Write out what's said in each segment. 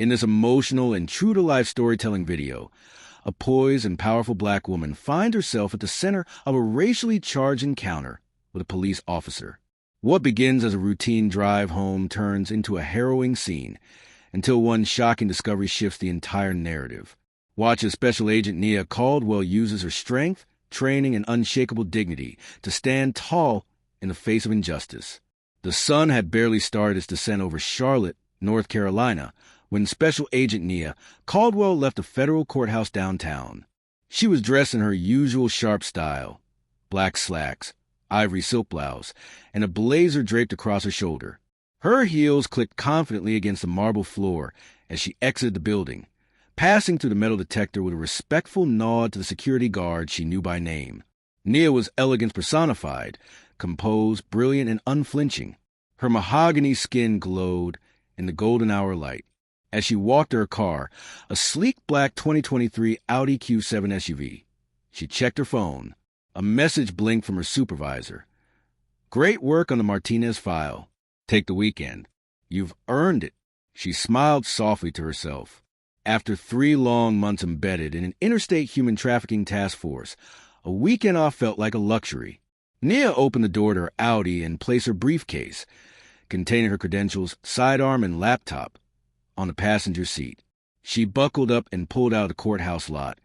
In this emotional and true-to-life storytelling video, a poised and powerful black woman finds herself at the center of a racially charged encounter with a police officer. What begins as a routine drive home turns into a harrowing scene until one shocking discovery shifts the entire narrative. Watch as Special Agent Nia Caldwell uses her strength, training, and unshakable dignity to stand tall in the face of injustice. The sun had barely started its descent over Charlotte, North Carolina, when Special Agent Nia Caldwell left a federal courthouse downtown. She was dressed in her usual sharp style: black slacks, ivory silk blouse, and a blazer draped across her shoulder. Her heels clicked confidently against the marble floor as she exited the building, passing through the metal detector with a respectful nod to the security guard she knew by name. Nia was elegance personified, composed, brilliant, and unflinching. Her mahogany skin glowed in the golden hour light. As she walked to her car, a sleek black 2023 Audi Q7 SUV, she checked her phone. A message blinked from her supervisor. "Great work on the Martinez file. Take the weekend. You've earned it." She smiled softly to herself. After 3 long months embedded in an interstate human trafficking task force, a weekend off felt like a luxury. Nia opened the door to her Audi and placed her briefcase, containing her credentials, sidearm, and laptop, on the passenger seat. She buckled up and pulled out of the courthouse lot,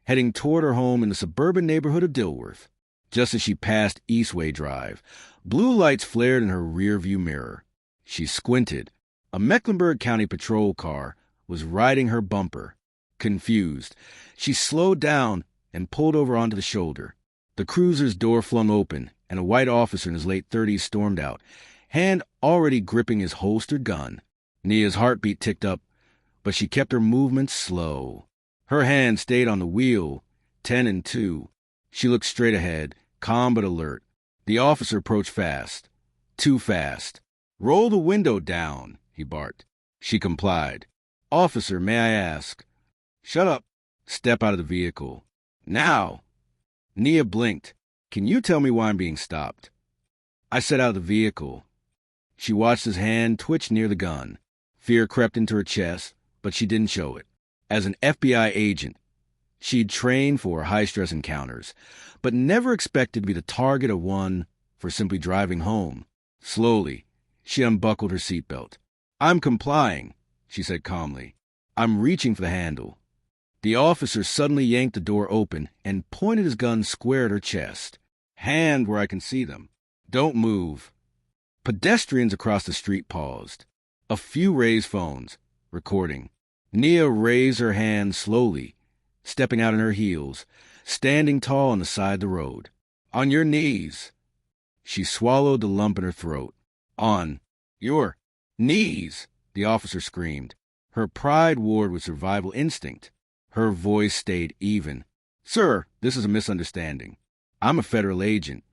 heading toward her home in the suburban neighborhood of Dilworth. Just as she passed Eastway Drive, blue lights flared in her rearview mirror. She squinted. A Mecklenburg County patrol car was riding her bumper. Confused, she slowed down and pulled over onto the shoulder. The cruiser's door flung open, and a white officer in his late 30s stormed out, hand already gripping his holstered gun. Nia's heartbeat ticked up, but she kept her movements slow. Her hand stayed on the wheel, 10 and 2. She looked straight ahead, calm but alert. The officer approached fast. Too fast. "Roll the window down," he barked. She complied. "Officer, may I ask?" "Shut up." "Step out of the vehicle." "Now." Nia blinked. "Can you tell me why I'm being stopped?" "I said out of the vehicle." She watched his hand twitch near the gun. Fear crept into her chest, but she didn't show it. As an FBI agent, she'd trained for high-stress encounters, but never expected to be the target of one for simply driving home. Slowly, she unbuckled her seatbelt. "I'm complying," she said calmly. "I'm reaching for the handle." The officer suddenly yanked the door open and pointed his gun square at her chest. "Hand where I can see them. Don't move." Pedestrians across the street paused. A few raised phones, recording. Nia raised her hand slowly, stepping out on her heels, standing tall on the side of the road. "On your knees." She swallowed the lump in her throat. "On your knees," the officer screamed. Her pride warred with survival instinct. Her voice stayed even. "Sir, this is a misunderstanding. I'm a federal agent."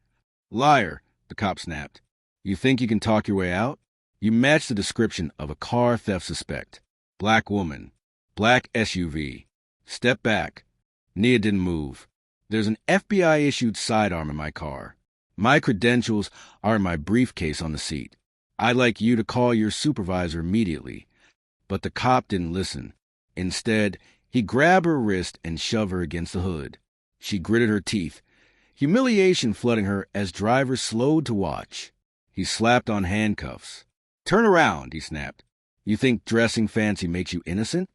"Liar," the cop snapped. "You think you can talk your way out? You match the description of a car theft suspect. Black woman. Black SUV. Step back." Nia didn't move. "There's an FBI-issued sidearm in my car. My credentials are in my briefcase on the seat. I'd like you to call your supervisor immediately." But the cop didn't listen. Instead, he grabbed her wrist and shoved her against the hood. She gritted her teeth, humiliation flooding her as drivers slowed to watch. He slapped on handcuffs. "Turn around," he snapped. "You think dressing fancy makes you innocent?"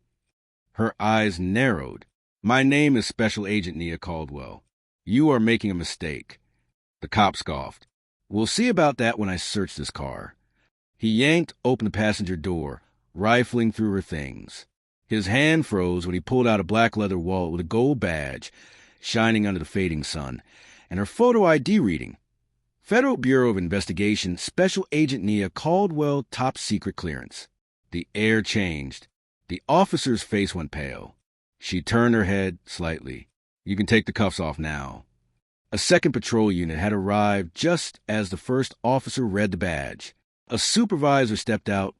Her eyes narrowed. "My name is Special Agent Nia Caldwell. You are making a mistake." The cop scoffed. "We'll see about that when I search this car." He yanked open the passenger door, rifling through her things. His hand froze when he pulled out a black leather wallet with a gold badge shining under the fading sun, and her photo ID reading: Federal Bureau of Investigation, Special Agent Nia Caldwell, top secret clearance. The air changed. The officer's face went pale. She turned her head slightly. "You can take the cuffs off now." A second patrol unit had arrived just as the first officer read the badge. A supervisor stepped out,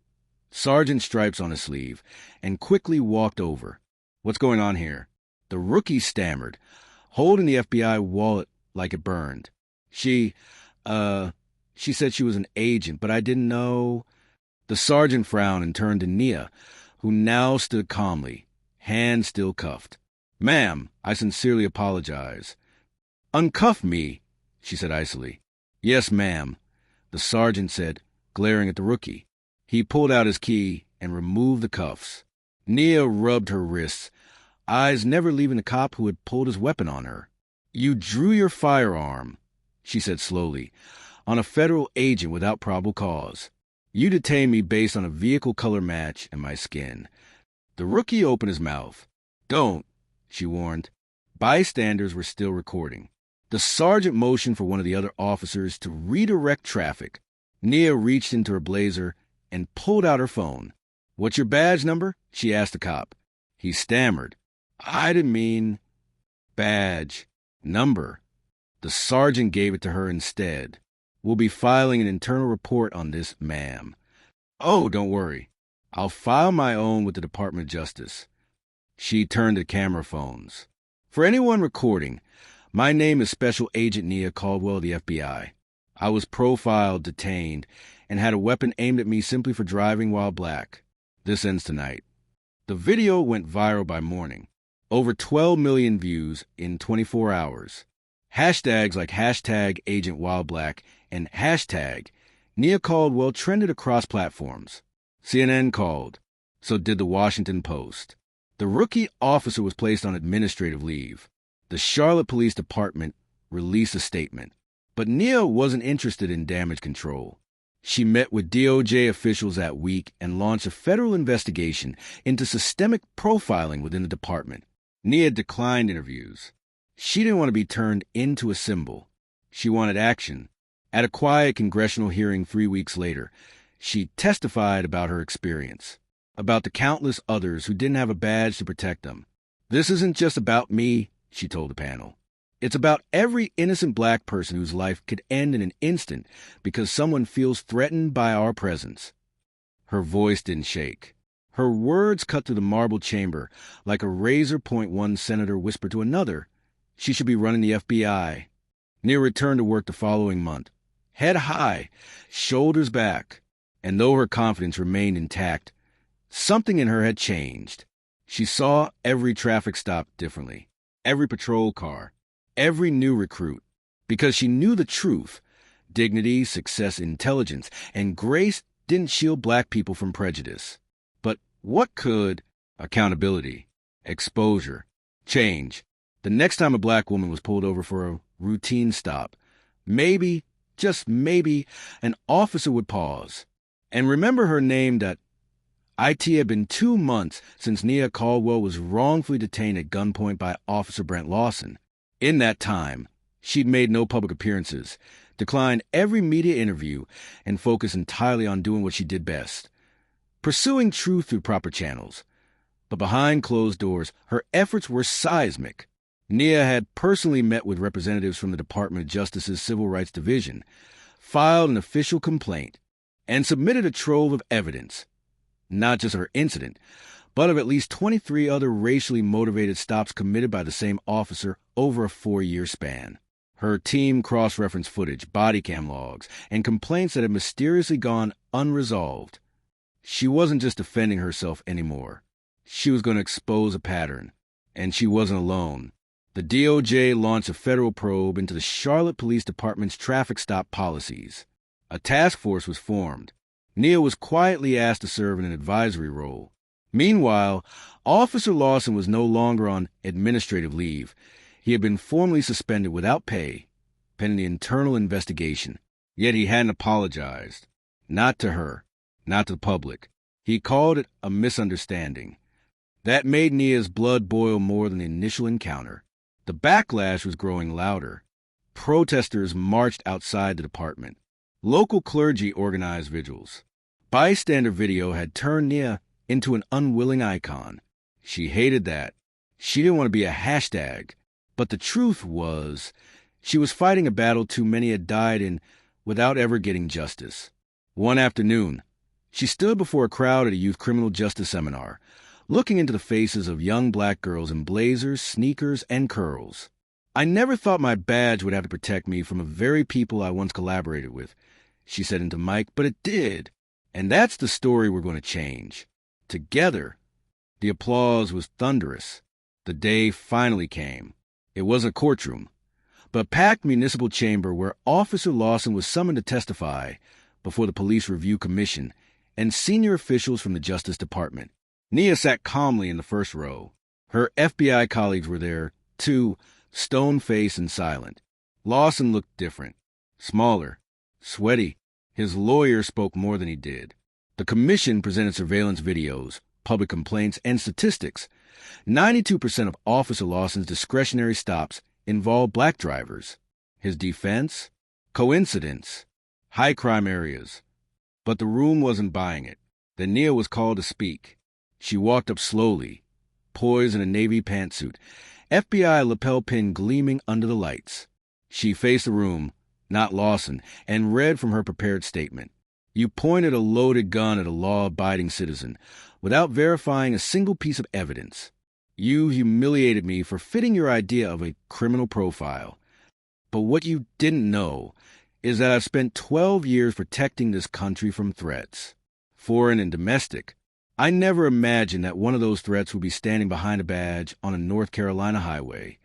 sergeant stripes on his sleeve, and quickly walked over. "What's going on here?" The rookie stammered, holding the FBI wallet like it burned. She said she was an agent, but I didn't know." The sergeant frowned and turned to Nia, who now stood calmly, hands still cuffed. "Ma'am, I sincerely apologize." "Uncuff me," she said icily. "Yes, ma'am," the sergeant said, glaring at the rookie. He pulled out his key and removed the cuffs. Nia rubbed her wrists, eyes never leaving the cop who had pulled his weapon on her. "You drew your firearm," she said slowly, "on a federal agent without probable cause. You detained me based on a vehicle color match and my skin." The rookie opened his mouth. "Don't," she warned. Bystanders were still recording. The sergeant motioned for one of the other officers to redirect traffic. Nia reached into her blazer and pulled out her phone. "What's your badge number?" she asked the cop. He stammered. "I didn't mean—" "Badge. Number." The sergeant gave it to her instead. "We'll be filing an internal report on this, ma'am." "Oh, don't worry. I'll file my own with the Department of Justice." She turned to camera phones. "For anyone recording, my name is Special Agent Nia Caldwell of the FBI. I was profiled, detained, and had a weapon aimed at me simply for driving while black. This ends tonight." The video went viral by morning. Over 12 million views in 24 hours. Hashtags like #AgentWhileBlack and #Nia Caldwell trended across platforms. CNN called. So did the Washington Post. The rookie officer was placed on administrative leave. The Charlotte Police Department released a statement. But Nia wasn't interested in damage control. She met with DOJ officials that week and launched a federal investigation into systemic profiling within the department. Nia declined interviews. She didn't want to be turned into a symbol. She wanted action. At a quiet congressional hearing 3 weeks later, she testified about her experience, about the countless others who didn't have a badge to protect them. "This isn't just about me," she told the panel. "It's about every innocent black person whose life could end in an instant because someone feels threatened by our presence." Her voice didn't shake. Her words cut through the marble chamber like a razor point one senator whispered to another. She should be running the FBI. Nia returned to work the following month, head high, shoulders back. And though her confidence remained intact, something in her had changed. She saw every traffic stop differently, every patrol car, every new recruit, because she knew the truth. Dignity, success, intelligence, and grace didn't shield black people from prejudice. But what could? Accountability, exposure, change. The next time a black woman was pulled over for a routine stop, maybe, just maybe, an officer would pause and remember her name. That it had been 2 months since Nia Caldwell was wrongfully detained at gunpoint by Officer Brent Lawson. In that time, she'd made no public appearances, declined every media interview, and focused entirely on doing what she did best, pursuing truth through proper channels. But behind closed doors, her efforts were seismic. Nia had personally met with representatives from the Department of Justice's Civil Rights Division, filed an official complaint, and submitted a trove of evidence, not just of her incident, but of at least 23 other racially motivated stops committed by the same officer over a 4-year span. Her team cross-referenced footage, body cam logs, and complaints that had mysteriously gone unresolved. She wasn't just defending herself anymore. She was going to expose a pattern, and she wasn't alone. The DOJ launched a federal probe into the Charlotte Police Department's traffic stop policies. A task force was formed. Nia was quietly asked to serve in an advisory role. Meanwhile, Officer Lawson was no longer on administrative leave. He had been formally suspended without pay, pending the internal investigation. Yet he hadn't apologized. Not to her, not to the public. He called it a misunderstanding. That made Nia's blood boil more than the initial encounter. The backlash was growing louder. Protesters marched outside the department. Local clergy organized vigils. Bystander video had turned Nia into an unwilling icon. She hated that. She didn't want to be a hashtag. But the truth was, she was fighting a battle too many had died in without ever getting justice. One afternoon, she stood before a crowd at a youth criminal justice seminar, looking into the faces of young black girls in blazers, sneakers, and curls. "I never thought my badge would have to protect me from the very people I once collaborated with," she said into mic, "but it did. And that's the story we're going to change. together. The applause was thunderous. The day finally came. It wasn't a courtroom, but a packed municipal chamber where Officer Lawson was summoned to testify before the Police Review Commission and senior officials from the Justice Department. Nia sat calmly in the first row. Her FBI colleagues were there, too, stone-faced and silent. Lawson looked different. Smaller. Sweaty. His lawyer spoke more than he did. The commission presented surveillance videos, public complaints, and statistics. 92% of Officer Lawson's discretionary stops involved black drivers. His defense? Coincidence. High crime areas. But the room wasn't buying it. Then Nia was called to speak. She walked up slowly, poised in a navy pantsuit, FBI lapel pin gleaming under the lights. She faced the room, not Lawson, and read from her prepared statement. You pointed a loaded gun at a law-abiding citizen without verifying a single piece of evidence. You humiliated me for fitting your idea of a criminal profile. But what you didn't know is that I've spent 12 years protecting this country from threats, foreign and domestic. I never imagined that one of those threats would be standing behind a badge on a North Carolina highway.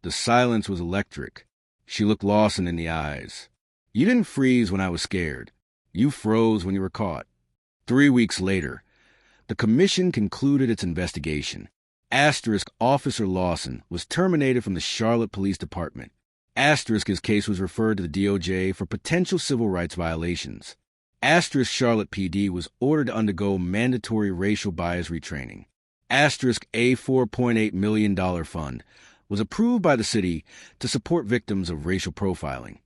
The silence was electric. She looked Lawson in the eyes. You didn't freeze when I was scared. You froze when you were caught. 3 weeks later, the commission concluded its investigation. Officer Lawson was terminated from the Charlotte Police Department. His case was referred to the DOJ for potential civil rights violations. Charlotte PD was ordered to undergo mandatory racial bias retraining. A $4.8 million fund was approved by the city to support victims of racial profiling,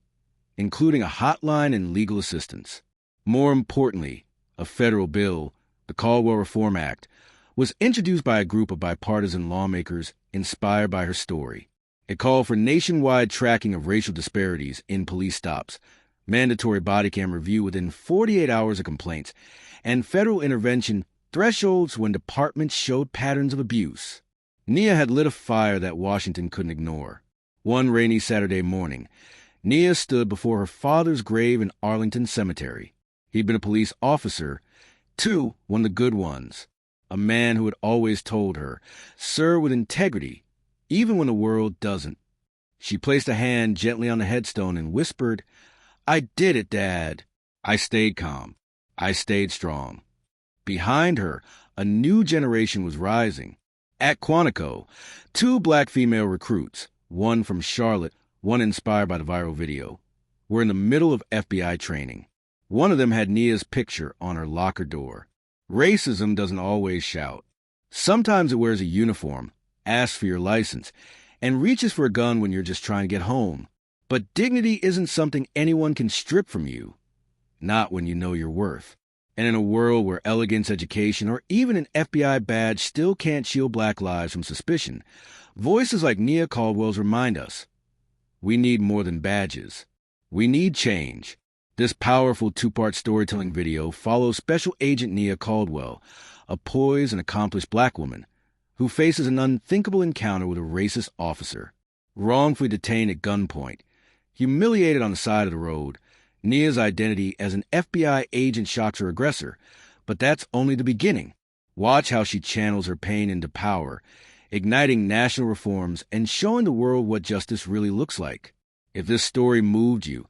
including a hotline and legal assistance. More importantly, a federal bill, the Caldwell Reform Act, was introduced by a group of bipartisan lawmakers inspired by her story. It called for nationwide tracking of racial disparities in police stops, mandatory body cam review within 48 hours of complaints, and federal intervention thresholds when departments showed patterns of abuse. Nia had lit a fire that Washington couldn't ignore. One rainy Saturday morning, Nia stood before her father's grave in Arlington Cemetery. He'd been a police officer, too, one of the good ones. A man who had always told her, "Serve with integrity, even when the world doesn't." She placed a hand gently on the headstone and whispered, "I did it, Dad." I stayed calm. I stayed strong. Behind her, a new generation was rising. At Quantico, 2 black female recruits, one from Charlotte, one inspired by the viral video, were in the middle of FBI training. One of them had Nia's picture on her locker door. Racism doesn't always shout. Sometimes it wears a uniform, asks for your license, and reaches for a gun when you're just trying to get home. But dignity isn't something anyone can strip from you. Not when you know your worth. And in a world where elegance, education, or even an FBI badge still can't shield black lives from suspicion, voices like Nia Caldwell's remind us, we need more than badges. We need change. This powerful 2-part storytelling video follows Special Agent Nia Caldwell, a poised and accomplished black woman who faces an unthinkable encounter with a racist officer. Wrongfully detained at gunpoint, humiliated on the side of the road, Nia's identity as an FBI agent shocks her aggressor, but that's only the beginning. Watch how she channels her pain into power, igniting national reforms and showing the world what justice really looks like. If this story moved you,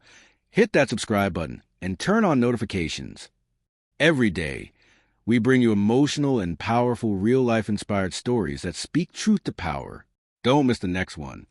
hit that subscribe button and turn on notifications. Every day, we bring you emotional and powerful real-life inspired stories that speak truth to power. Don't miss the next one.